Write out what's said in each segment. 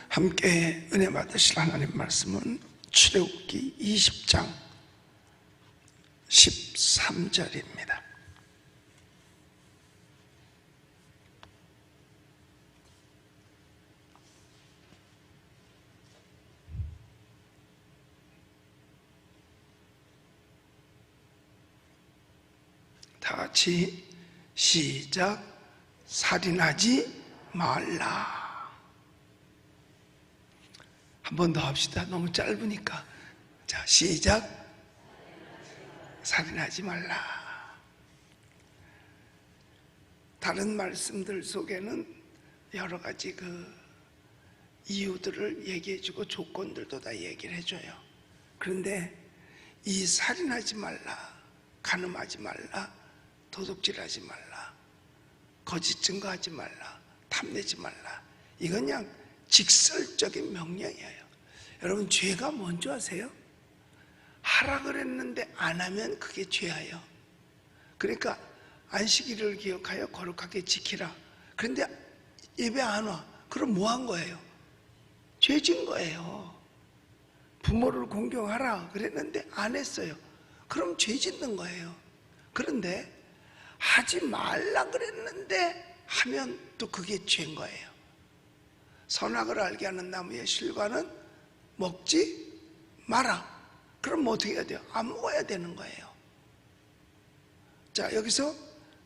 함께 은혜 받으실 하나님 말씀은 출애굽기 20장 13절입니다. 다 같이 시작. 살인하지 말라. 한 번 더 합시다. 너무 짧으니까. 자, 시작. 살인하지 말라. 다른 말씀들 속에는 여러 가지 이유들을 얘기해주고 조건들도 다 얘기를 해줘요. 그런데 이 살인하지 말라, 간음하지 말라, 도둑질하지 말라, 거짓 증거하지 말라, 탐내지 말라, 이건 그냥 직설적인 명령이에요. 여러분, 죄가 뭔지 아세요? 하라 그랬는데 안 하면 그게 죄예요. 그러니까 안식일을 기억하여 거룩하게 지키라. 그런데 예배 안 와. 그럼 뭐 한 거예요? 죄진 거예요. 부모를 공경하라 그랬는데 안 했어요. 그럼 죄 짓는 거예요. 그런데 하지 말라 그랬는데 하면 또 그게 죄인 거예요. 선악을 알게 하는 나무의 실과는 먹지 마라. 그럼 뭐 어떻게 해야 돼요? 안 먹어야 되는 거예요. 자, 여기서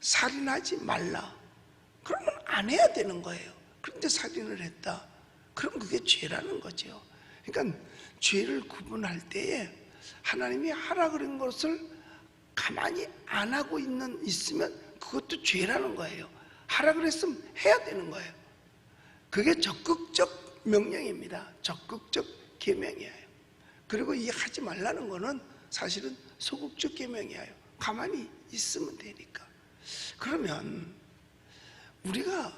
살인하지 말라. 그러면 안 해야 되는 거예요. 그런데 살인을 했다. 그럼 그게 죄라는 거죠. 그러니까 죄를 구분할 때에 하나님이 하라 그런 것을 가만히 안 하고 있으면 그것도 죄라는 거예요. 하라 그랬으면 해야 되는 거예요. 그게 적극적 명령입니다. 적극적 계명이에요. 그리고 이 하지 말라는 거는 사실은 소극적 계명이에요. 가만히 있으면 되니까. 그러면 우리가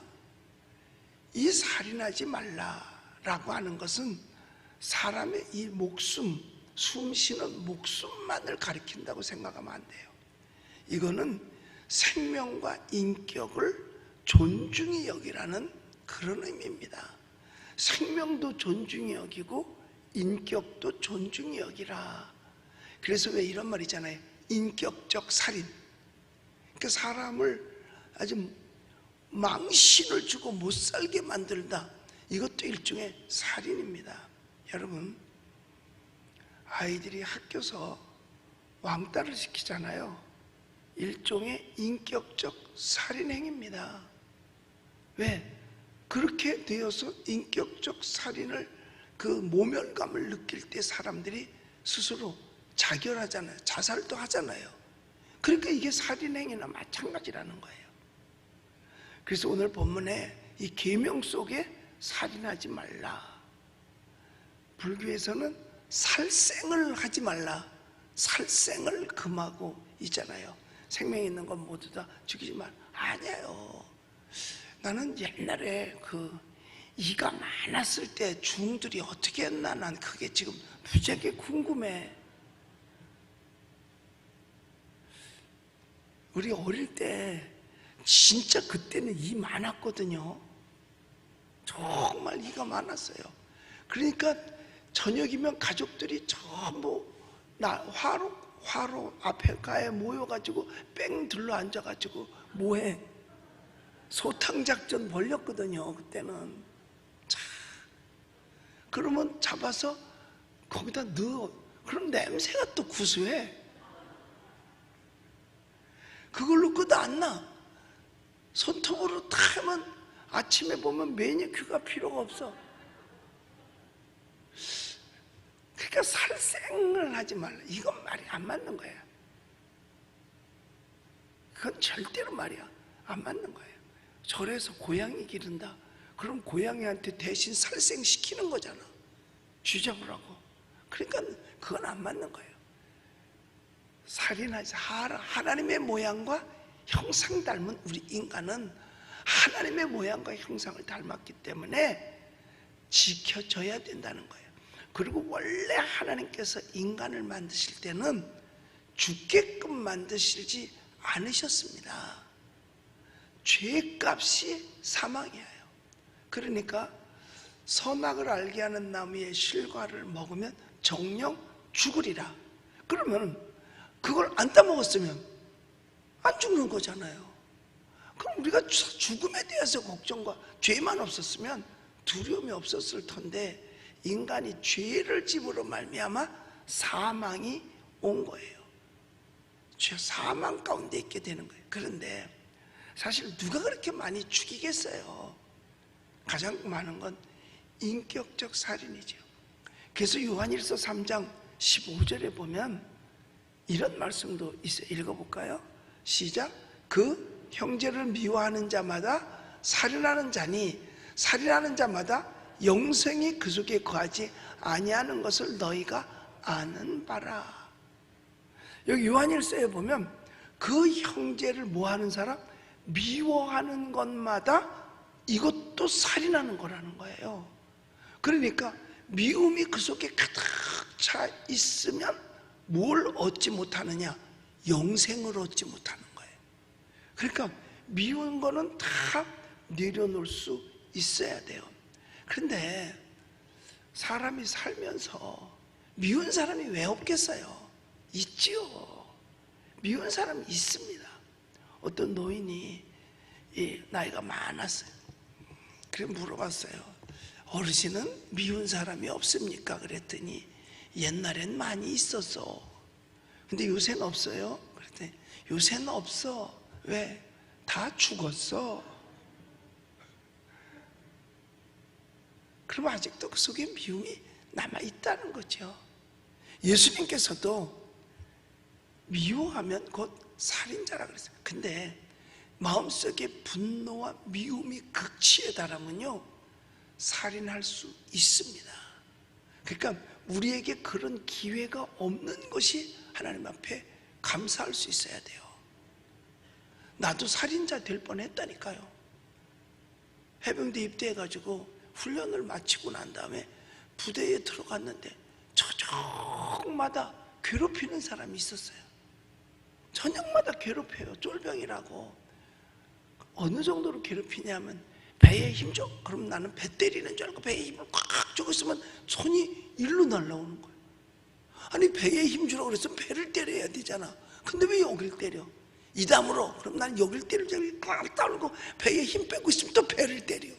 이 살인하지 말라라고 하는 것은 사람의 이 목숨, 숨 쉬는 목숨만을 가리킨다고 생각하면 안 돼요. 이거는 생명과 인격을 존중히 여기라는 그런 의미입니다. 생명도 존중히 여기고 인격도 존중히 여기라. 그래서 왜 이런 말 있잖아요. 인격적 살인. 그러니까 사람을 아주 망신을 주고 못 살게 만들다. 이것도 일종의 살인입니다. 여러분, 아이들이 학교에서 왕따를 시키잖아요. 일종의 인격적 살인행위입니다. 왜? 그렇게 되어서 인격적 살인을 모멸감을 느낄 때 사람들이 스스로 자결하잖아요. 자살도 하잖아요. 그러니까 이게 살인행위나 마찬가지라는 거예요. 그래서 오늘 본문에 이 계명 속에 살인하지 말라. 불교에서는 살생을 하지 말라. 살생을 금하고 있잖아요. 생명 있는 건 모두 다 죽이지 말. 아니에요. 나는 옛날에 이가 많았을 때 중들이 어떻게 했나 난 그게 지금 무지하게 궁금해. 우리 어릴 때 진짜 그때는 이 많았거든요. 정말 이가 많았어요. 그러니까 저녁이면 가족들이 전부 화로 앞에가에 모여가지고 뺑 들러 앉아가지고 뭐해? 소탕작전 벌렸거든요. 그때는. 자, 그러면 잡아서 거기다 넣어. 그럼 냄새가 또 구수해. 그걸로 끝 안 나. 손톱으로 다 하면 아침에 보면 매니큐어가 필요가 없어. 그러니까 살생을 하지 말라. 이건 말이 안 맞는 거야. 그건 절대로 말이야. 안 맞는 거예요. 절에서 고양이 기른다. 그럼 고양이한테 대신 살생시키는 거잖아. 쥐잡으라고. 그러니까 그건 안 맞는 거예요. 살인하지. 하나님의 모양과 형상 닮은 우리 인간은 하나님의 모양과 형상을 닮았기 때문에 지켜져야 된다는 거예요. 그리고 원래 하나님께서 인간을 만드실 때는 죽게끔 만드시지 않으셨습니다. 죄값이 사망이에요. 그러니까 선악을 알게 하는 나무의 실과를 먹으면 정령 죽으리라. 그러면 그걸 안 따먹었으면 안 죽는 거잖아요. 그럼 우리가 죽음에 대해서 걱정과 죄만 없었으면 두려움이 없었을 텐데, 인간이 죄를 집으로 말미암아 사망이 온 거예요. 죄 사망 가운데 있게 되는 거예요. 그런데 사실 누가 그렇게 많이 죽이겠어요? 가장 많은 건 인격적 살인이죠. 그래서 요한일서 3장 15절에 보면 이런 말씀도 있어요. 읽어볼까요? 시작. 그 형제를 미워하는 자마다 살인하는 자니 살인하는 자마다 영생이 그 속에 거하지 아니하는 것을 너희가 아는 바라. 여기 요한일서에 보면 그 형제를 뭐하는 사람? 미워하는 것마다 이것도 살인하는 거라는 거예요. 그러니까 미움이 그 속에 가득 차 있으면 뭘 얻지 못하느냐? 영생을 얻지 못하는 거예요. 그러니까 미운 거는 다 내려놓을 수 있어야 돼요. 그런데 사람이 살면서 미운 사람이 왜 없겠어요? 있지요. 미운 사람이 있습니다. 어떤 노인이 나이가 많았어요. 그래 물어봤어요. 어르신은 미운 사람이 없습니까? 그랬더니 옛날엔 많이 있었어. 근데 요새는 없어요? 그랬더니 요새는 없어. 왜? 다 죽었어. 그럼 아직도 그 속에 미움이 남아있다는 거죠. 예수님께서도 미워하면 곧 살인자라 그랬어요. 근데 마음속에 분노와 미움이 극치에 달하면요 살인할 수 있습니다. 그러니까 우리에게 그런 기회가 없는 것이 하나님 앞에 감사할 수 있어야 돼요. 나도 살인자 될 뻔했다니까요. 해병대 입대해가지고 훈련을 마치고 난 다음에 부대에 들어갔는데 저녁마다 괴롭히는 사람이 있었어요. 저녁마다 괴롭혀요. 쫄병이라고. 어느 정도로 괴롭히냐면 배에 힘줘. 그럼 나는 배 때리는 줄 알고 배에 힘을 꽉 주고 있으면 손이 일로 날라오는 거예요. 아니 배에 힘 주라고 그랬으면 배를 때려야 되잖아. 근데 왜 여길 때려? 이담으로. 그럼 나는 여길 때리고 여기 꽉 따르고 배에 힘 빼고 있으면 또 배를 때려.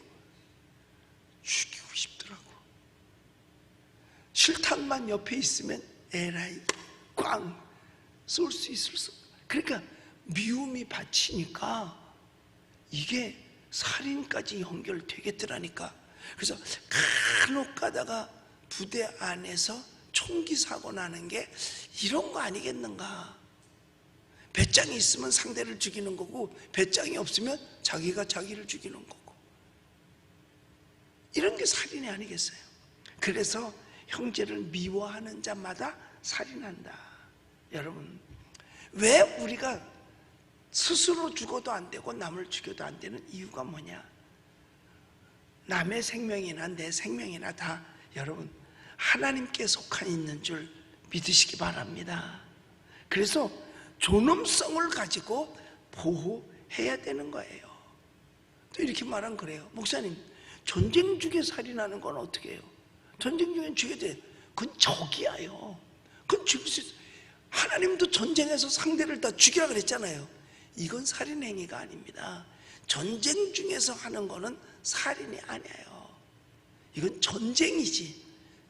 죽이고 싶더라고. 실탄만 옆에 있으면 에라이 꽝 쏠 수 있을 수. 그러니까 미움이 받치니까 이게 살인까지 연결되겠더라니까. 그래서 간혹 가다가 부대 안에서 총기 사고 나는 게 이런 거 아니겠는가. 배짱이 있으면 상대를 죽이는 거고 배짱이 없으면 자기가 자기를 죽이는 거고, 이런 게 살인이 아니겠어요? 그래서 형제를 미워하는 자마다 살인한다. 여러분, 왜 우리가 스스로 죽어도 안 되고 남을 죽여도 안 되는 이유가 뭐냐? 남의 생명이나 내 생명이나 다 여러분 하나님께 속한 있는 줄 믿으시기 바랍니다. 그래서 존엄성을 가지고 보호해야 되는 거예요. 또 이렇게 말하면 그래요. 목사님, 전쟁 중에 살인하는 건 어떻게 해요? 전쟁 중에 죽여야 돼. 그건 적이야요. 그건 죽일 수 있어요. 하나님도 전쟁에서 상대를 다 죽이라 그랬잖아요. 이건 살인 행위가 아닙니다. 전쟁 중에서 하는 거는 살인이 아니에요. 이건 전쟁이지.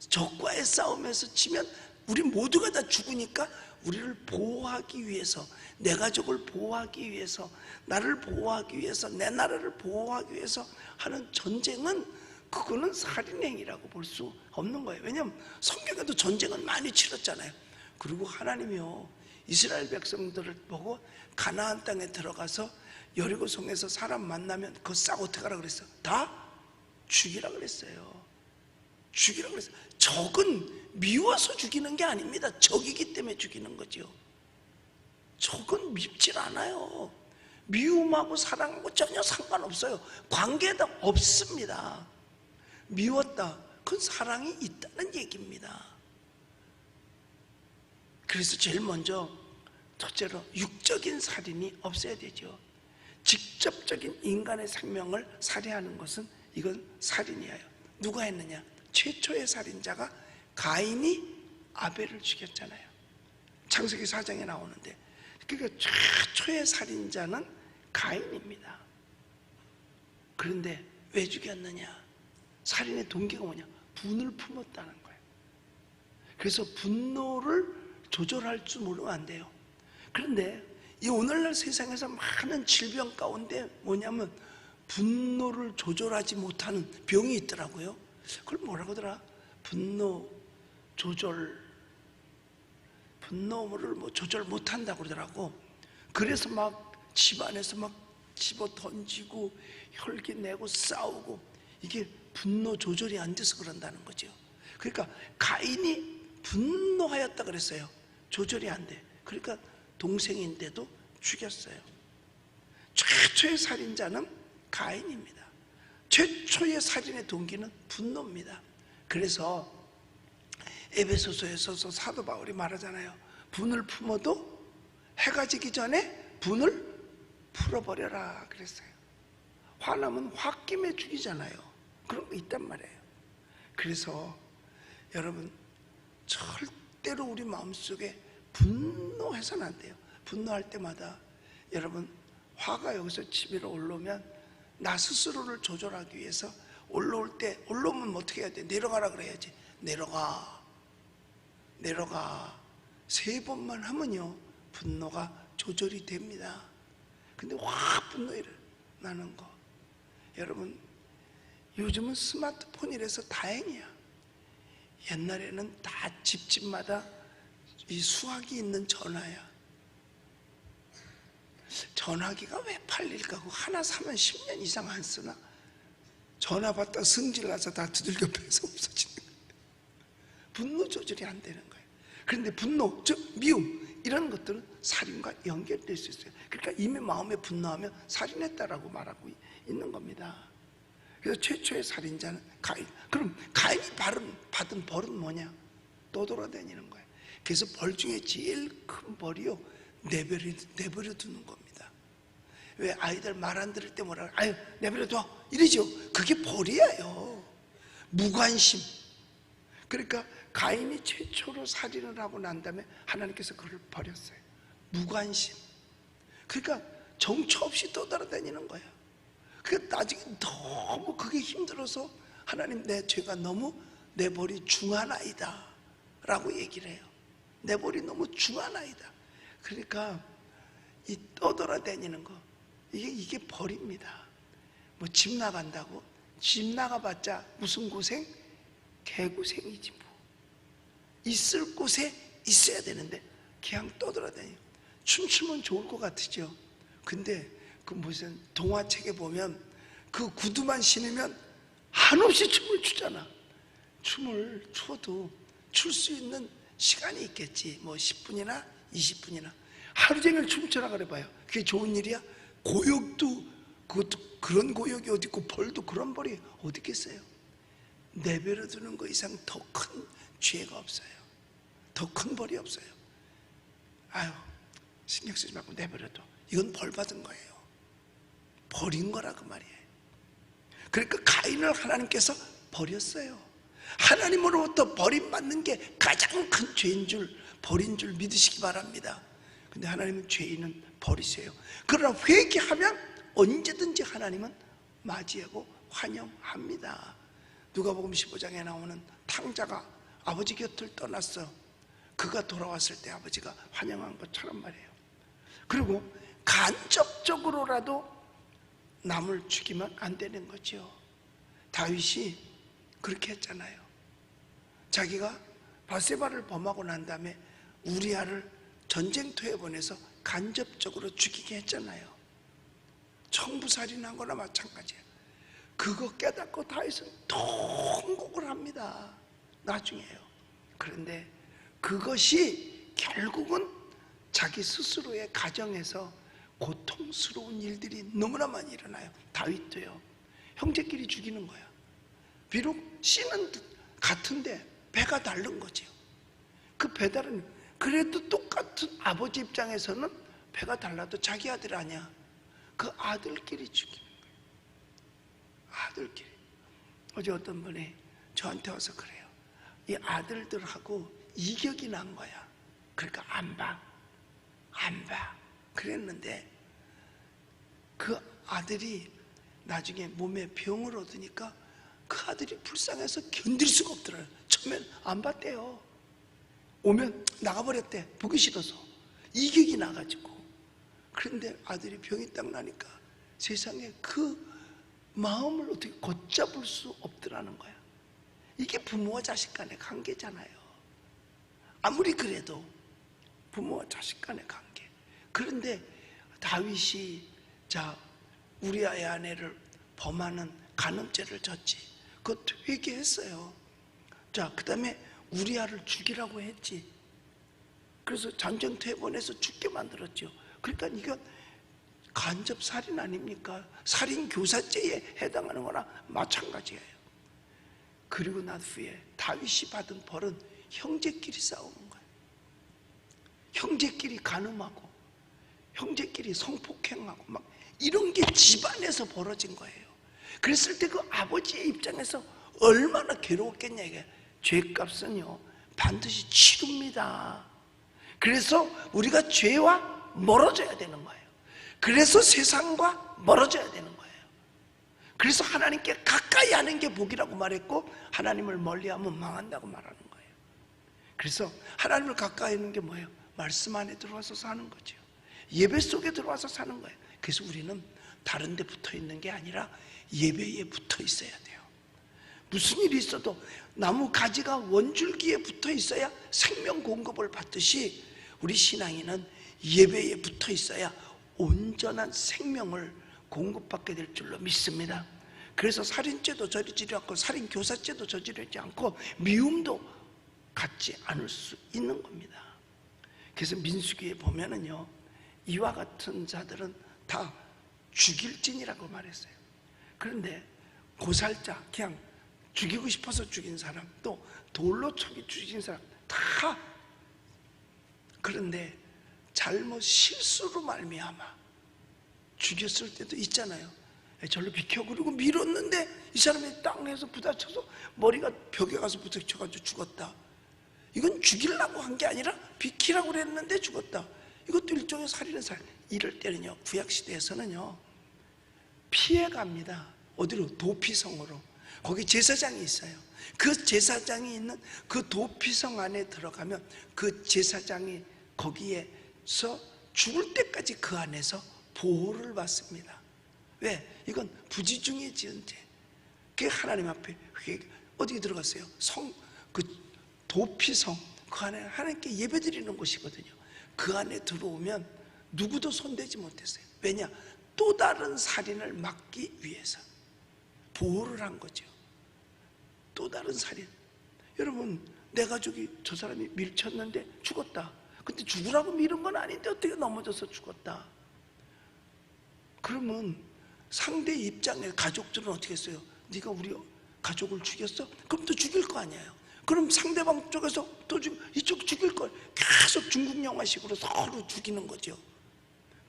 적과의 싸움에서 치면 우리 모두가 다 죽으니까 우리를 보호하기 위해서, 내 가족을 보호하기 위해서, 나를 보호하기 위해서, 내 나라를 보호하기 위해서 하는 전쟁은, 그거는 살인행위라고 볼 수 없는 거예요. 왜냐하면 성경에도 전쟁은 많이 치렀잖아요. 그리고 하나님이요 이스라엘 백성들을 보고 가나안 땅에 들어가서 여리고성에서 사람 만나면 그거 싹 어떻게 하라 그랬어? 다 죽이라 그랬어요. 죽이라 그랬어요. 적은 미워서 죽이는 게 아닙니다. 적이기 때문에 죽이는 거죠. 적은 밉질 않아요. 미움하고 사랑하고 전혀 상관없어요. 관계가 없습니다. 미웠다, 그건 사랑이 있다는 얘기입니다. 그래서 제일 먼저 첫째로 육적인 살인이 없어야 되죠. 직접적인 인간의 생명을 살해하는 것은 이건 살인이에요. 누가 했느냐? 최초의 살인자가 가인이 아벨을 죽였잖아요. 창세기 4장에 나오는데, 그러니까 최초의 살인자는 가인입니다. 그런데 왜 죽였느냐? 살인의 동기가 뭐냐? 분을 품었다는 거예요. 그래서 분노를 조절할 줄 모르면 안 돼요. 그런데 이 오늘날 세상에서 많은 질병 가운데 뭐냐면 분노를 조절하지 못하는 병이 있더라고요. 그걸 뭐라고 하더라? 분노를 조절 못한다고 그러더라고. 그래서 막 집안에서 막 집어 던지고 혈기 내고 싸우고, 이게 분노 조절이 안 돼서 그런다는 거죠. 그러니까 가인이 분노하였다 그랬어요. 조절이 안 돼. 그러니까 동생인데도 죽였어요. 최초의 살인자는 가인입니다. 최초의 살인의 동기는 분노입니다. 그래서 에베소서에서 사도 바울이 말하잖아요. 분을 품어도 해가 지기 전에 분을 풀어버려라 그랬어요. 화나면 홧김에 죽이잖아요. 그런 거 있단 말이에요. 그래서 여러분, 절대로 우리 마음속에 분노해서는 안 돼요. 분노할 때마다 여러분, 화가 여기서 집으로 올라오면 나 스스로를 조절하기 위해서 올라오면 어떻게 해야 돼? 내려가라 그래야지. 내려가 3번만 하면요 분노가 조절이 됩니다. 근데 확 분노가 나는 거, 여러분, 요즘은 스마트폰이라서 다행이야. 옛날에는 다 집집마다 이 수화기 있는 전화야. 전화기가 왜 팔릴까? 하나 사면 10년 이상 안 쓰나? 전화 받다 승질나서 다 두들겨 패서 없어지는 거예요. 분노 조절이 안 되는 거예요. 그런데 분노, 즉 미움, 이런 것들은 살인과 연결될 수 있어요. 그러니까 이미 마음에 분노하면 살인했다라고 말하고 있는 겁니다. 그래서 최초의 살인자는 가인. 그럼 가인이 받은 벌은 뭐냐? 떠돌아다니는 거예요. 그래서 벌 중에 제일 큰 벌이요, 내버려 두는 겁니다. 왜 아이들 말 안 들을 때 뭐라, 아유 내버려 둬 이러죠. 그게 벌이에요. 무관심. 그러니까 가인이 최초로 살인을 하고 난 다음에 하나님께서 그를 버렸어요. 무관심. 그러니까 정처 없이 떠돌아다니는 거예요. 그러니까 나중에 너무 그게 힘들어서 하나님, 내 죄가 너무, 내 벌이 중하나이다 라고 얘기를 해요. 내 벌이 너무 중하나이다. 그러니까 이 떠돌아다니는 거, 이게 벌입니다. 뭐 집 나간다고? 집 나가봤자 무슨 고생? 개고생이지 뭐. 있을 곳에 있어야 되는데 그냥 떠돌아다녀요. 춤추면 좋을 것 같으죠. 근데 그 무슨 동화책에 보면 그 구두만 신으면 한없이 춤을 추잖아. 춤을 추어도 출 수 있는 시간이 있겠지. 뭐 10분이나 20분이나. 하루 종일 춤추라 그래봐요. 그게 좋은 일이야? 고역도 그것도 그런 고역이 어디 있고 벌도 그런 벌이 어디 있겠어요? 내버려 두는 거 이상 더 큰 죄가 없어요. 더 큰 벌이 없어요. 아유, 신경 쓰지 말고 내버려둬. 이건 벌 받은 거예요. 버린 거라 그 말이에요. 그러니까 가인을 하나님께서 버렸어요. 하나님으로부터 버림받는 게 가장 큰 죄인 줄, 버린 줄 믿으시기 바랍니다. 근데 하나님은 죄인은 버리세요. 그러나 회개하면 언제든지 하나님은 맞이하고 환영합니다. 누가복음 15장에 나오는 탕자가 아버지 곁을 떠났어. 그가 돌아왔을 때 아버지가 환영한 것처럼 말이에요. 그리고 간접적으로라도 남을 죽이면 안 되는 거죠. 다윗이 그렇게 했잖아요. 자기가 바세바를 범하고 난 다음에 우리아를 전쟁터에 보내서 간접적으로 죽이게 했잖아요. 청부살인한 거나 마찬가지예요. 그거 깨닫고 다윗은 통곡을 합니다. 나중에요. 그런데 그것이 결국은 자기 스스로의 가정에서 고통스러운 일들이 너무나 많이 일어나요. 다윗도요. 형제끼리 죽이는 거야. 비록 씨는 같은데 배가 다른 거죠. 그 배달은 그래도 똑같은 아버지 입장에서는 배가 달라도 자기 아들 아니야. 그 아들끼리 죽이는 거예요. 아들끼리. 어제 어떤 분이 저한테 와서 그래요. 이 아들들하고 이격이 난 거야. 그러니까 안 봐. 그랬는데 그 아들이 나중에 몸에 병을 얻으니까 그 아들이 불쌍해서 견딜 수가 없더라고요. 처음엔 안 봤대요. 오면 나가버렸대. 보기 싫어서. 이격이 나가지고. 그런데 아들이 병이 딱 나니까 세상에 그 마음을 어떻게 걷잡을 수 없더라는 거야. 이게 부모와 자식 간의 관계잖아요. 아무리 그래도 부모와 자식 간의 관계. 그런데 다윗이 우리아의 아내를 범하는 간음죄를 졌지. 그것도 회개했어요. 그 다음에 우리아를 죽이라고 했지. 그래서 전쟁터에 보내서 죽게 만들었죠. 그러니까 이건 간접 살인 아닙니까? 살인 교사죄에 해당하는 거나 마찬가지예요. 그리고 난 후에 다윗이 받은 벌은 형제끼리 싸우는 거예요. 형제끼리 간음하고 형제끼리 성폭행하고 막 이런 게 집안에서 벌어진 거예요. 그랬을 때 그 아버지의 입장에서 얼마나 괴로웠겠냐. 이게 죄값은요 반드시 치릅니다. 그래서 우리가 죄와 멀어져야 되는 거예요. 그래서 세상과 멀어져야 되는 거예요. 그래서 하나님께 가까이 하는 게 복이라고 말했고, 하나님을 멀리하면 망한다고 말하는 거예요. 그래서 하나님을 가까이 하는 게 뭐예요? 말씀 안에 들어와서 사는 거죠. 예배 속에 들어와서 사는 거예요. 그래서 우리는 다른 데 붙어 있는 게 아니라 예배에 붙어 있어야 돼요. 무슨 일이 있어도 나무 가지가 원줄기에 붙어 있어야 생명 공급을 받듯이 우리 신앙인은 예배에 붙어 있어야 온전한 생명을 공급받게 될 줄로 믿습니다. 그래서 살인죄도 저지르지 않고 살인교사죄도 저지르지 않고 미움도 갖지 않을 수 있는 겁니다. 그래서 민수기에 보면은요, 이와 같은 자들은 다 죽일진이라고 말했어요. 그런데 고살자, 그냥 죽이고 싶어서 죽인 사람, 또 돌로 쳐기 죽인 사람 다, 그런데 잘못 실수로 말미암아 죽였을 때도 있잖아요. 절로 비켜. 그리고 밀었는데 이 사람이 땅에서 부딪혀서 머리가 벽에 가서 부딪혀가지고 죽었다. 이건 죽이려고 한 게 아니라 비키라고 그랬는데 죽었다. 이것도 일종의 살인의 살. 이럴 때는요, 구약시대에서는요 피해갑니다. 어디로? 도피성으로. 거기 제사장이 있어요. 그 제사장이 있는 그 도피성 안에 들어가면 그 제사장이 거기에서 죽을 때까지 그 안에서 보호를 받습니다. 왜? 이건 부지중에 지은 죄. 그게 하나님 앞에 어디에 들어갔어요? 그 도피성, 그 안에 하나님께 예배드리는 곳이거든요. 그 안에 들어오면 누구도 손대지 못했어요. 왜냐? 또 다른 살인을 막기 위해서 보호를 한 거죠. 또 다른 살인. 여러분, 내 가족이 저 사람이 밀쳤는데 죽었다. 근데 죽으라고 밀은 건 아닌데 어떻게 넘어져서 죽었다. 그러면 상대 입장에 가족들은 어떻게 했어요? 네가 우리 가족을 죽였어? 그럼 또 죽일 거 아니에요. 그럼 상대방 쪽에서 또 이쪽 죽일 걸 계속 중국 영화식으로 서로 죽이는 거죠.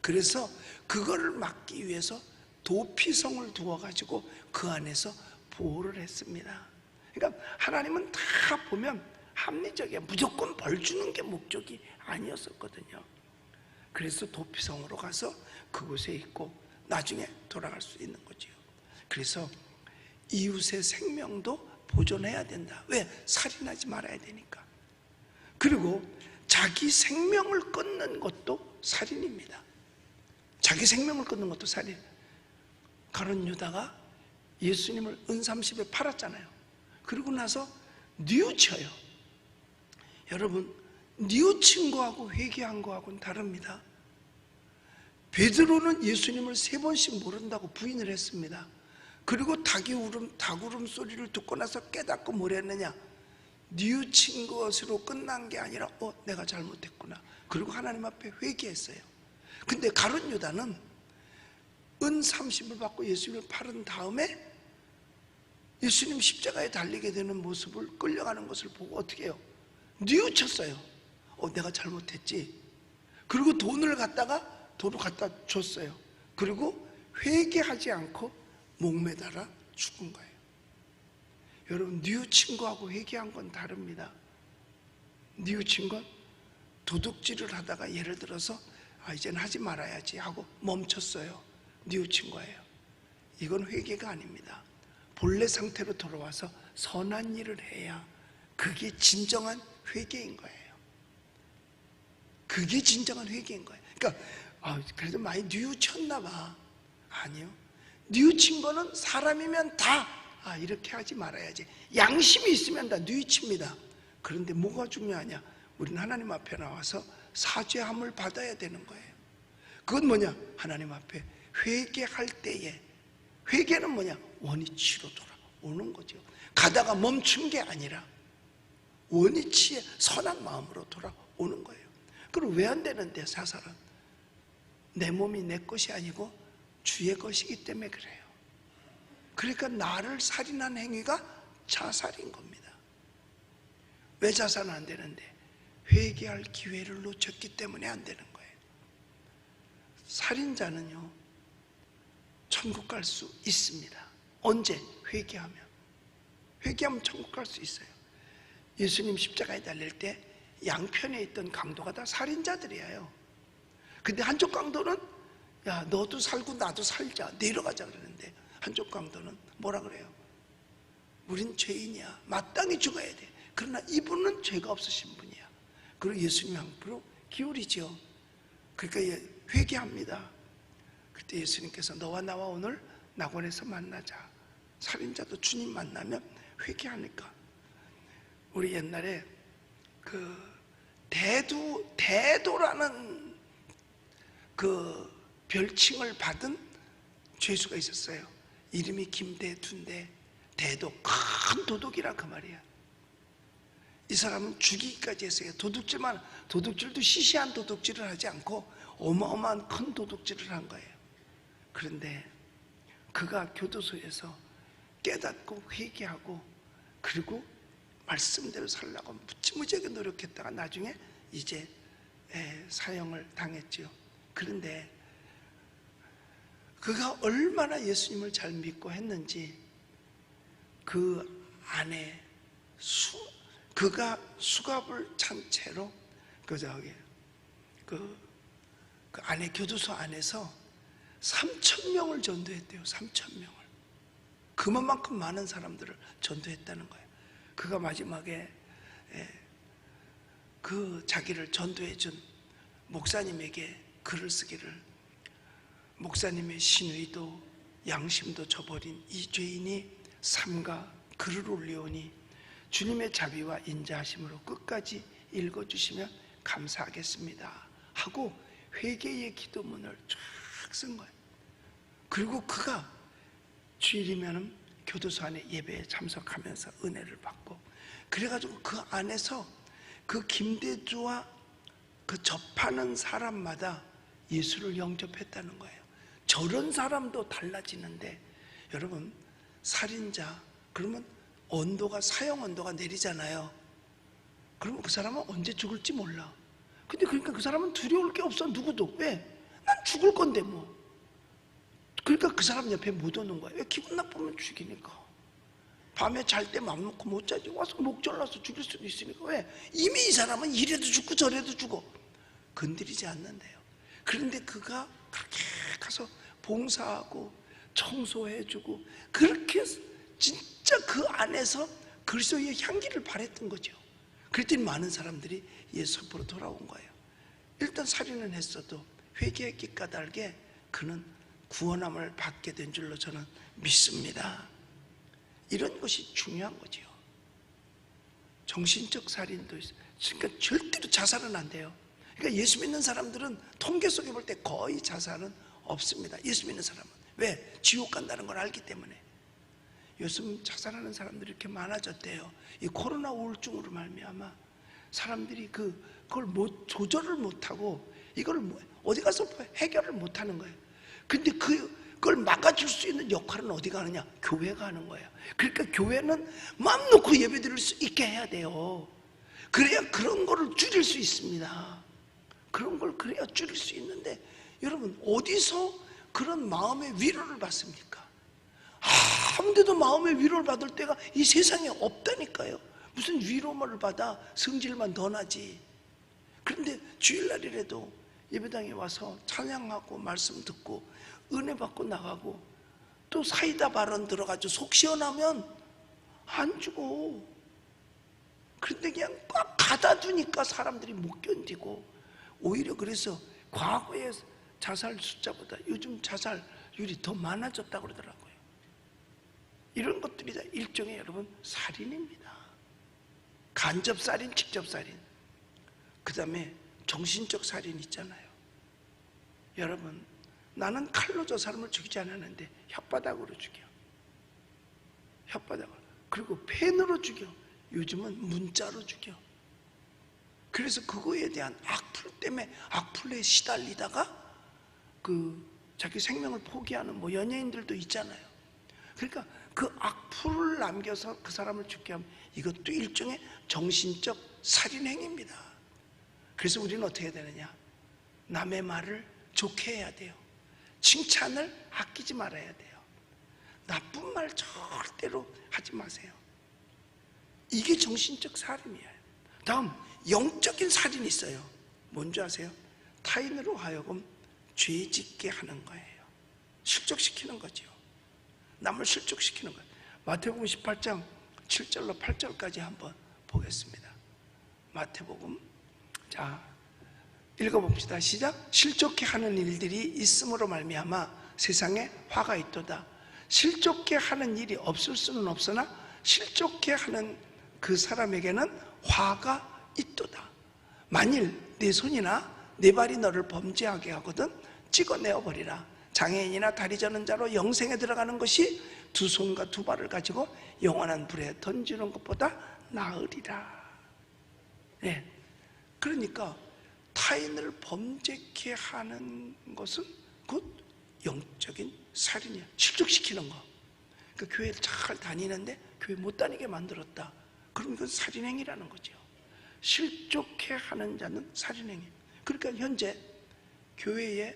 그래서 그거를 막기 위해서 도피성을 두어가지고 그 안에서 보호를 했습니다. 그러니까 하나님은 다 보면 합리적이야. 무조건 벌 주는 게 목적이 아니었었거든요. 그래서 도피성으로 가서 그곳에 있고 나중에 돌아갈 수 있는 거지요. 그래서 이웃의 생명도 보존해야 된다. 왜? 살인하지 말아야 되니까. 그리고 자기 생명을 끊는 것도 살인입니다. 자기 생명을 끊는 것도 살인. 가룟 유다가 예수님을 은30에 팔았잖아요. 그리고 나서 뉘우쳐요. 여러분, 뉘우친 거하고 회개한 거하고는 다릅니다. 베드로는 예수님을 3번씩 모른다고 부인을 했습니다. 그리고 닭이 닭울음 소리를 듣고 나서 깨닫고 뭘 했느냐? 뉘우친 것으로 끝난 게 아니라 내가 잘못했구나. 그리고 하나님 앞에 회개했어요. 근데 가룟 유다는 은30을 받고 예수님을 팔은 다음에 예수님 십자가에 달리게 되는 모습을 끌려가는 것을 보고 어떻게 해요? 뉘우쳤어요. 내가 잘못했지. 그리고 돈을 갖다 줬어요. 그리고 회개하지 않고 목매달아 죽은 거예요. 여러분, 뉘우친 거하고 회개한 건 다릅니다. 뉘우친 건 도둑질을 하다가 예를 들어서 이제는 하지 말아야지 하고 멈췄어요. 뉘우친 거예요. 이건 회개가 아닙니다. 본래 상태로 돌아와서 선한 일을 해야 그게 진정한 회개인 거예요. 그게 진정한 회개인 거예요. 그러니까 그래도 많이 뉘우쳤나 봐. 아니요. 뉘우친 거는 사람이면 다 이렇게 하지 말아야지. 양심이 있으면 다 뉘우칩니다. 그런데 뭐가 중요하냐? 우리는 하나님 앞에 나와서 사죄함을 받아야 되는 거예요. 그건 뭐냐? 하나님 앞에 회개할 때에, 회개는 뭐냐? 원위치로 돌아오는 거죠. 가다가 멈춘 게 아니라 원위치에 선한 마음으로 돌아오는 거예요. 그럼 왜 안 되는데? 사살은 내 몸이 내 것이 아니고 주의 것이기 때문에 그래요. 그러니까 나를 살인한 행위가 자살인 겁니다. 왜 자살은 안 되는데? 회개할 기회를 놓쳤기 때문에 안 되는 거예요. 살인자는요, 천국 갈 수 있습니다. 언제? 회개하면. 회개하면 천국 갈 수 있어요. 예수님 십자가에 달릴 때 양편에 있던 강도가 다 살인자들이에요. 근데 한쪽 강도는 야, 너도 살고 나도 살자, 내려가자 그러는데, 한쪽 강도는 뭐라 그래요? 우린 죄인이야, 마땅히 죽어야 돼. 그러나 이분은 죄가 없으신 분이야. 그리고 예수님 앞으로 기울이죠. 그러니까 회개합니다. 그때 예수님께서 너와 나와 오늘 낙원에서 만나자. 살인자도 주님 만나면 회개하니까. 우리 옛날에 그 대도라는 그 별칭을 받은 죄수가 있었어요. 이름이 김대두인데, 대도, 큰 도둑이라 그 말이야. 이 사람은 죽이기까지 했어요. 도둑질도 시시한 도둑질을 하지 않고 어마어마한 큰 도둑질을 한 거예요. 그런데 그가 교도소에서 깨닫고 회개하고, 그리고 말씀대로 살려고 무지무지하게 노력했다가 나중에 이제 사형을 당했죠. 그런데 그가 얼마나 예수님을 잘 믿고 했는지, 그 안에 그가 수갑을 찬 채로 그 안에, 교도소 안에서 3,000명을 전도했대요. 3,000명을. 그만큼 많은 사람들을 전도했다는 거예요. 그가 마지막에 그 자기를 전도해준 목사님에게 글을 쓰기를, 목사님의 신의도 양심도 저버린 이 죄인이 삼가 글을 올리오니 주님의 자비와 인자하심으로 끝까지 읽어주시면 감사하겠습니다 하고 회개의 기도문을 쫙 쓴 거예요. 그리고 그가 주일이면 교도소 안에 예배에 참석하면서 은혜를 받고, 그래가지고 그 안에서 그 김대주와 그 접하는 사람마다 예수를 영접했다는 거예요. 저런 사람도 달라지는데, 여러분, 살인자 그러면 사형 온도가 내리잖아요. 그러면 그 사람은 언제 죽을지 몰라. 근데 그러니까 그 사람은 두려울 게 없어. 누구도. 왜? 난 죽을 건데 뭐. 그러니까 그 사람 옆에 못 오는 거야. 왜? 기분 나쁘면 죽이니까. 밤에 잘 때 맘 놓고 못 자지. 와서 목 잘라서 죽일 수도 있으니까. 왜? 이미 이 사람은 이래도 죽고 저래도 죽어. 건드리지 않는데요. 그런데 그가 그렇게 가서 봉사하고 청소해주고, 그렇게 진짜 그 안에서 그리스도의 향기를 발했던 거죠. 그랬더니 많은 사람들이 예수 앞으로 돌아온 거예요. 일단 살인은 했어도 회개했기 까닭에 그는 구원함을 받게 된 줄로 저는 믿습니다. 이런 것이 중요한 거죠. 정신적 살인도 있어요. 그러니까 절대로 자살은 안 돼요. 그러니까 예수 믿는 사람들은 통계 속에 볼 때 거의 자살은 없습니다. 예수 믿는 사람은. 왜? 지옥 간다는 걸 알기 때문에. 요즘 자살하는 사람들이 이렇게 많아졌대요. 이 코로나 우울증으로 말미암아 사람들이 그걸 조절을 못하고 이걸 어디 가서 해결을 못하는 거예요. 근데 그걸 막아줄 수 있는 역할은 어디가 하느냐? 교회가 하는 거예요. 그러니까 교회는 마음 놓고 예배 드릴 수 있게 해야 돼요. 그래야 그런 거를 줄일 수 있습니다. 그런 걸 그래야 줄일 수 있는데, 여러분 어디서 그런 마음의 위로를 받습니까? 아무데도 마음의 위로를 받을 때가 이 세상에 없다니까요. 무슨 위로를 받아 성질만 더 나지. 그런데 주일날이라도 예배당에 와서 찬양하고 말씀 듣고 은혜 받고 나가고 또 사이다 발언 들어가지고 속 시원하면 안 주고, 그런데 그냥 꽉 가다 두니까 사람들이 못 견디고, 오히려 그래서 과거의 자살 숫자보다 요즘 자살률이 더 많아졌다고 그러더라고요. 이런 것들이 다 일종의 여러분 살인입니다. 간접살인, 직접살인, 그 다음에 정신적 살인 있잖아요. 여러분, 나는 칼로 저 사람을 죽이지 않았는데 혓바닥으로 죽여, 혓바닥으로. 그리고 펜으로 죽여. 요즘은 문자로 죽여. 그래서 그거에 대한 악플 때문에 악플에 시달리다가 자기 생명을 포기하는 뭐 연예인들도 있잖아요. 그러니까 그 악플을 남겨서 그 사람을 죽게 하면 이것도 일종의 정신적 살인행위입니다. 그래서 우리는 어떻게 해야 되느냐? 남의 말을 좋게 해야 돼요. 칭찬을 아끼지 말아야 돼요. 나쁜 말 절대로 하지 마세요. 이게 정신적 살인이에요. 다음, 영적인 살인이 있어요. 뭔지 아세요? 타인으로 하여금 죄 짓게 하는 거예요. 실족시키는 거죠. 남을 실족시키는 거예요. 마태복음 18장 7절로 8절까지 한번 보겠습니다. 마태복음, 자, 읽어봅시다. 시작. 실족케 하는 일들이 있음으로 말미암아 세상에 화가 있도다. 실족케 하는 일이 없을 수는 없으나 실족케 하는 그 사람에게는 화가 있도다. 만일 내 손이나 내 발이 너를 범죄하게 하거든 찍어내어 버리라. 장애인이나 다리 저는 자로 영생에 들어가는 것이 두 손과 두 발을 가지고 영원한 불에 던지는 것보다 나으리라. 네. 그러니까 타인을 범죄케 하는 것은 곧 영적인 살인이야. 실족시키는 거. 그러니까 교회를 잘 다니는데 교회 못 다니게 만들었다. 그럼 이건 살인행위라는 거죠. 실족케 하는 자는 살인행위. 그러니까 현재 교회에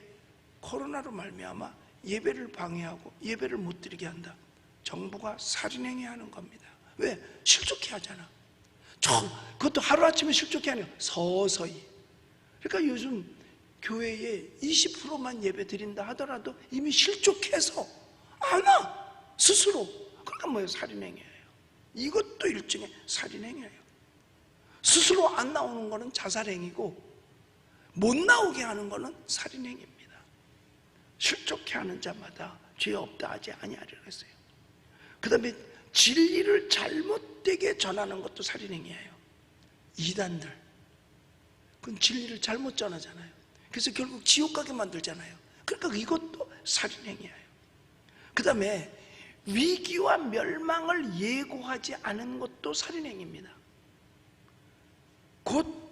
코로나로 말미암아 예배를 방해하고 예배를 못 드리게 한다. 정부가 살인행위 하는 겁니다. 왜? 실족케 하잖아. 그것도 하루아침에 실족케 하는 거야. 서서히. 그러니까 요즘 교회에 20%만 예배 드린다 하더라도 이미 실족해서 안 와. 스스로. 그러니까 뭐예요? 살인행위예요. 이것도 일종의 살인행위예요. 스스로 안 나오는 거는 자살행위고 못 나오게 하는 거는 살인행위입니다. 실족케 하는 자마다 죄 없다 하지 아니하리라 했어요. 그 다음에 진리를 잘못되게 전하는 것도 살인행위예요. 이단들, 그건 진리를 잘못 전하잖아요. 그래서 결국 지옥 가게 만들잖아요. 그러니까 이것도 살인행위예요. 그 다음에 위기와 멸망을 예고하지 않은 것도 살인행위입니다. 곧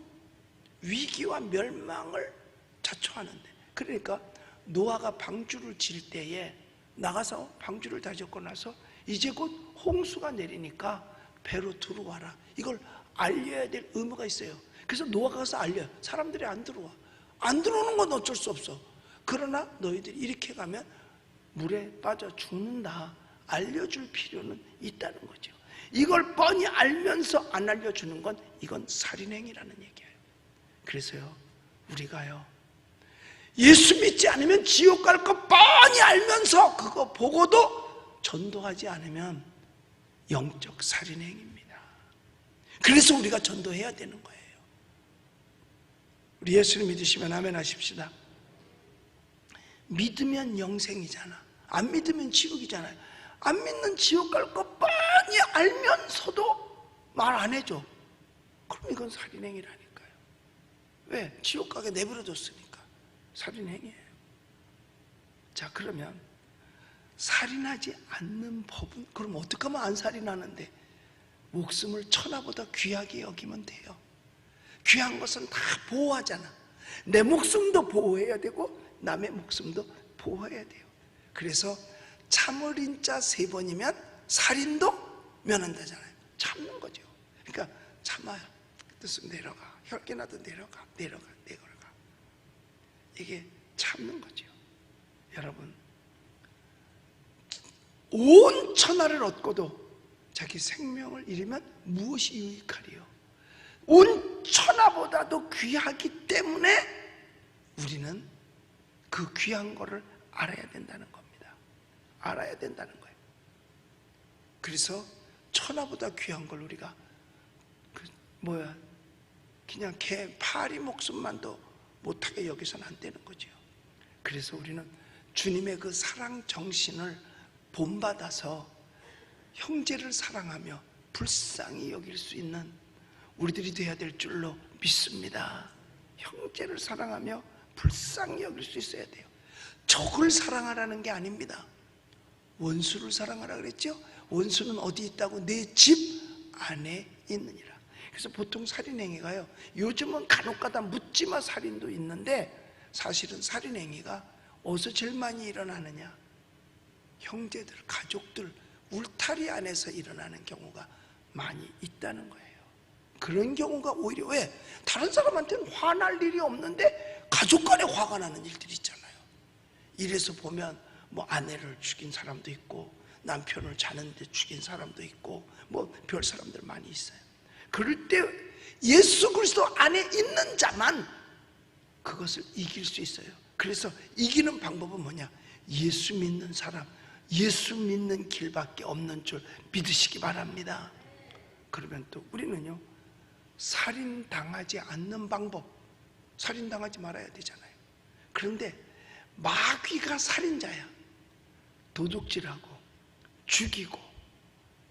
위기와 멸망을 자초하는데, 그러니까 노아가 방주를 질 때에 나가서 방주를 다 짓고 나서 이제 곧 홍수가 내리니까 배로 들어와라, 이걸 알려야 될 의무가 있어요. 그래서 노아가 가서 알려요. 사람들이 안 들어와. 안 들어오는 건 어쩔 수 없어. 그러나 너희들이 이렇게 가면 물에 빠져 죽는다, 알려줄 필요는 있다는 거죠. 이걸 뻔히 알면서 안 알려주는 건 이건 살인행위라는 얘기예요. 그래서요, 우리가요, 예수 믿지 않으면 지옥 갈 거 뻔히 알면서 그거 보고도 전도하지 않으면 영적 살인행위입니다. 그래서 우리가 전도해야 되는 거예요. 우리 예수를 믿으시면 아멘 하십시다. 믿으면 영생이잖아. 안 믿으면 지옥이잖아요. 안 믿는 지옥 갈 거 뻔히 알면서도 말 안 해줘. 그럼 이건 살인행위라니까요. 왜? 지옥 가게 내버려뒀으니까 살인행위예요. 자, 그러면 살인하지 않는 법은, 그럼 어떻게 하면 안 살인하는데? 목숨을 천하보다 귀하게 여기면 돼요. 귀한 것은 다 보호하잖아. 내 목숨도 보호해야 되고 남의 목숨도 보호해야 돼요. 그래서 참을인 자 3번이면 살인도 면한다잖아요. 참는 거죠. 그러니까 참아요. 뜻은 내려가, 혈기나도 내려가. 이게 참는 거죠. 여러분, 온 천하를 얻고도 자기 생명을 잃으면 무엇이 유익하리요? 온 천하보다도 귀하기 때문에 우리는 그 귀한 거를 알아야 된다는 겁니다. 알아야 된다는 거예요. 그래서 천하보다 귀한 걸 우리가 그냥 개 파리 목숨만도 못하게 여기서는 안 되는 거죠. 그래서 우리는 주님의 그 사랑 정신을 본받아서 형제를 사랑하며 불쌍히 여길 수 있는 우리들이 되어야 될 줄로 믿습니다. 형제를 사랑하며 불쌍히 여길 수 있어야 돼요. 적을 사랑하라는 게 아닙니다. 원수를 사랑하라 그랬죠? 원수는 어디 있다고? 내 집 안에 있느니라. 그래서 보통 살인행위가요, 요즘은 간혹가다 묻지마 살인도 있는데 사실은 살인행위가 어디서 제일 많이 일어나느냐? 형제들, 가족들, 울타리 안에서 일어나는 경우가 많이 있다는 거예요. 그런 경우가 오히려 왜? 다른 사람한테는 화날 일이 없는데 가족 간에 화가 나는 일들이 있잖아요. 이래서 보면 뭐 아내를 죽인 사람도 있고 남편을 자는데 죽인 사람도 있고 뭐 별 사람들 많이 있어요. 그럴 때 예수 그리스도 안에 있는 자만 그것을 이길 수 있어요. 그래서 이기는 방법은 뭐냐? 예수 믿는 사람, 예수 믿는 길밖에 없는 줄 믿으시기 바랍니다. 그러면 또 우리는요, 살인당하지 않는 방법, 살인당하지 말아야 되잖아요. 그런데 마귀가 살인자야. 도둑질하고 죽이고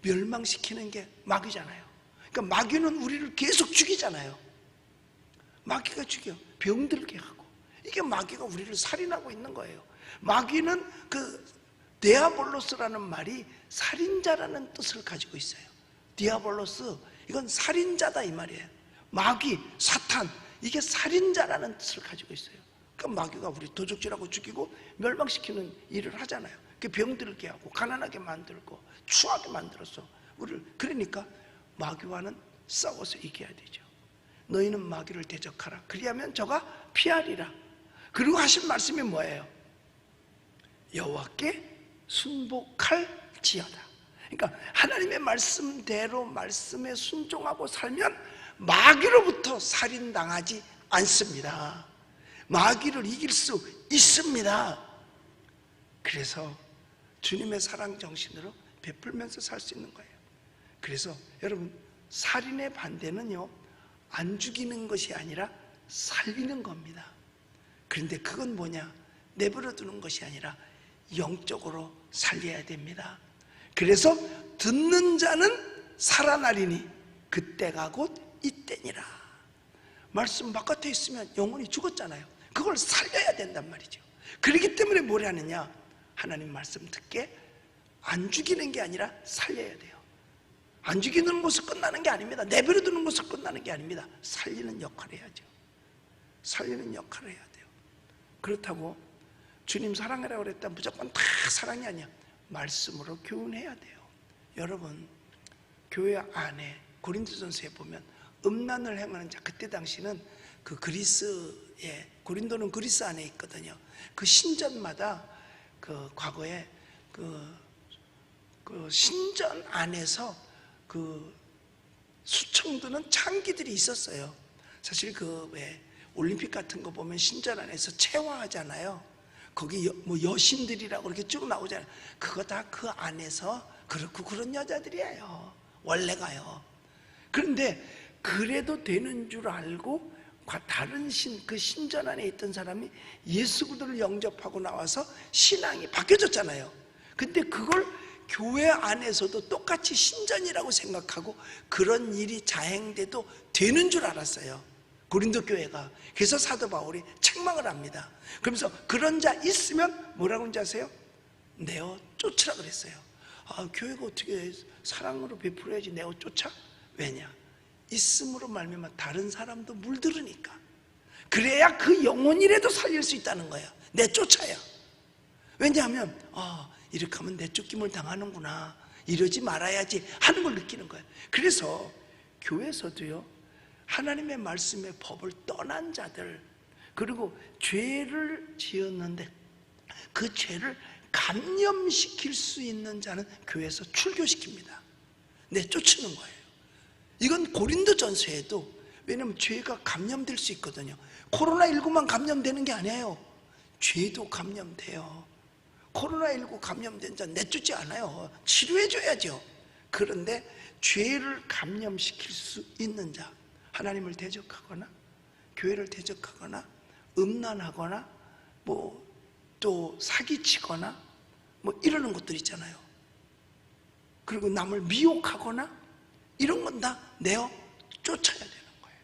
멸망시키는 게 마귀잖아요. 그러니까 마귀는 우리를 계속 죽이잖아요. 마귀가 죽여, 병들게 하고. 이게 마귀가 우리를 살인하고 있는 거예요. 마귀는 그 디아볼로스라는 말이 살인자라는 뜻을 가지고 있어요. 디아볼로스, 이건 살인자다 이 말이에요. 마귀, 사탄, 이게 살인자라는 뜻을 가지고 있어요. 그러니까 마귀가 우리 도둑질하고 죽이고 멸망시키는 일을 하잖아요. 병들게 하고 가난하게 만들고 추하게 만들어서 우리를. 그러니까 마귀와는 싸워서 이겨야 되죠. 너희는 마귀를 대적하라. 그리하면 저가 피하리라. 그리고 하신 말씀이 뭐예요? 여호와께 순복할지어다. 그러니까 하나님의 말씀대로 말씀에 순종하고 살면 마귀로부터 살인당하지 않습니다. 마귀를 이길 수 있습니다. 그래서 주님의 사랑 정신으로 베풀면서 살 수 있는 거예요. 그래서 여러분, 살인의 반대는요, 안 죽이는 것이 아니라 살리는 겁니다. 그런데 그건 뭐냐? 내버려 두는 것이 아니라 영적으로 살려야 됩니다. 그래서 듣는 자는 살아나리니 그때가 곧 이때니라. 말씀 바깥에 있으면 영혼이 죽었잖아요. 그걸 살려야 된단 말이죠. 그렇기 때문에 뭘 하느냐? 하나님 말씀 듣게 안 죽이는 게 아니라 살려야 돼요. 안 죽이는 것을 끝나는 게 아닙니다. 내버려 두는 것을 끝나는 게 아닙니다. 살리는 역할을 해야죠. 살리는 역할을 해야 돼요. 그렇다고 주님 사랑하라고 그랬다 무조건 다 사랑이 아니야. 말씀으로 교훈해야 돼요. 여러분, 교회 안에 고린도전서에 보면 음란을 행하는 자, 그때 당시는 그 그리스에, 고린도는 그리스 안에 있거든요. 그 신전마다 그 과거에 그 신전 안에서 그 수청드는 창기들이 있었어요. 사실 그 왜 올림픽 같은 거 보면 신전 안에서 체화하잖아요. 거기 뭐 여신들이라고 이렇게 쭉 나오잖아요. 그거 다 그 안에서 그렇고 그런 여자들이에요. 원래가요. 그런데 그래도 되는 줄 알고 다른 그 신전 안에 있던 사람이 예수 그리스도를 영접하고 나와서 신앙이 바뀌어졌잖아요. 근데 그걸 교회 안에서도 똑같이 신전이라고 생각하고 그런 일이 자행돼도 되는 줄 알았어요, 고린도 교회가. 그래서 사도 바울이 책망을 합니다. 그러면서 그런 자 있으면 뭐라고 하는지 아세요? 내어 쫓으라 그랬어요. 아, 교회가 어떻게 사랑으로 베풀어야지 내어 쫓아? 왜냐? 있음으로 말미암아 다른 사람도 물들으니까. 그래야 그 영혼이라도 살릴 수 있다는 거예요. 내쫓아야. 왜냐하면 이렇게 하면 내쫓김을 당하는구나, 이러지 말아야지 하는 걸 느끼는 거예요. 그래서 교회에서도요, 하나님의 말씀의 법을 떠난 자들, 그리고 죄를 지었는데 그 죄를 감염시킬 수 있는 자는 교회에서 출교시킵니다. 내쫓는 거예요. 이건 고린도전서에도, 왜냐하면 죄가 감염될 수 있거든요. 코로나19만 감염되는 게 아니에요. 죄도 감염돼요. 코로나19 감염된 자 내쫓지 않아요. 치료해줘야죠. 그런데 죄를 감염시킬 수 있는 자, 하나님을 대적하거나 교회를 대적하거나 음란하거나 뭐 또 사기치거나 뭐 이러는 것들 있잖아요. 그리고 남을 미혹하거나 이런 건 다 내어 쫓아야 되는 거예요.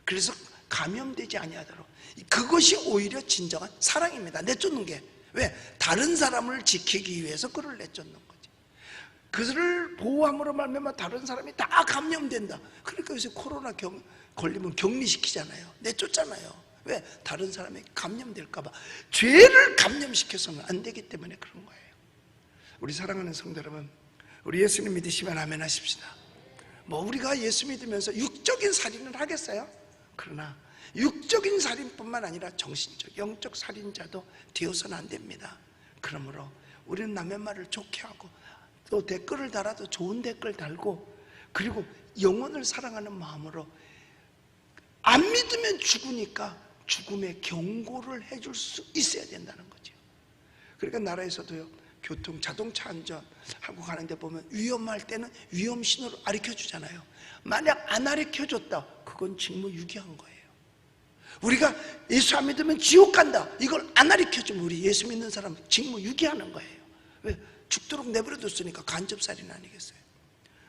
그래서 감염되지 아니하도록, 그것이 오히려 진정한 사랑입니다. 내쫓는 게. 왜? 다른 사람을 지키기 위해서 그를 내쫓는 거지. 그를 보호함으로 말미암아 다른 사람이 다 감염된다. 그러니까 요새 코로나 걸리면 격리시키잖아요. 내쫓잖아요. 왜? 다른 사람이 감염될까 봐. 죄를 감염시켜서는 안 되기 때문에 그런 거예요. 우리 사랑하는 성도 여러분, 우리 예수님 믿으시면 아멘 하십시다. 뭐 우리가 예수 믿으면서 육적인 살인을 하겠어요? 그러나 육적인 살인뿐만 아니라 정신적, 영적 살인자도 되어서는 안 됩니다. 그러므로 우리는 남의 말을 좋게 하고, 또 댓글을 달아도 좋은 댓글 달고, 그리고 영혼을 사랑하는 마음으로, 안 믿으면 죽으니까 죽음의 경고를 해줄 수 있어야 된다는 거죠. 그러니까 나라에서도요, 교통, 자동차 안전하고 가는데 보면 위험할 때는 위험 신호를 가르쳐 주잖아요. 만약 안 가르쳐 줬다, 그건 직무유기한 거예요. 우리가 예수 안 믿으면 지옥 간다, 이걸 안 가르쳐 주면 우리 예수 믿는 사람 직무유기하는 거예요. 왜? 죽도록 내버려 뒀으니까 간접살인 아니겠어요?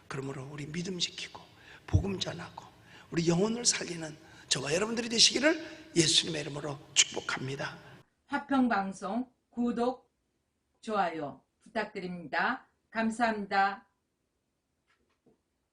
그러므로 우리 믿음 지키고 복음 전하고 우리 영혼을 살리는 저와 여러분들이 되시기를 예수님의 이름으로 축복합니다. 화평방송 구독, 좋아요 부탁드립니다. 감사합니다.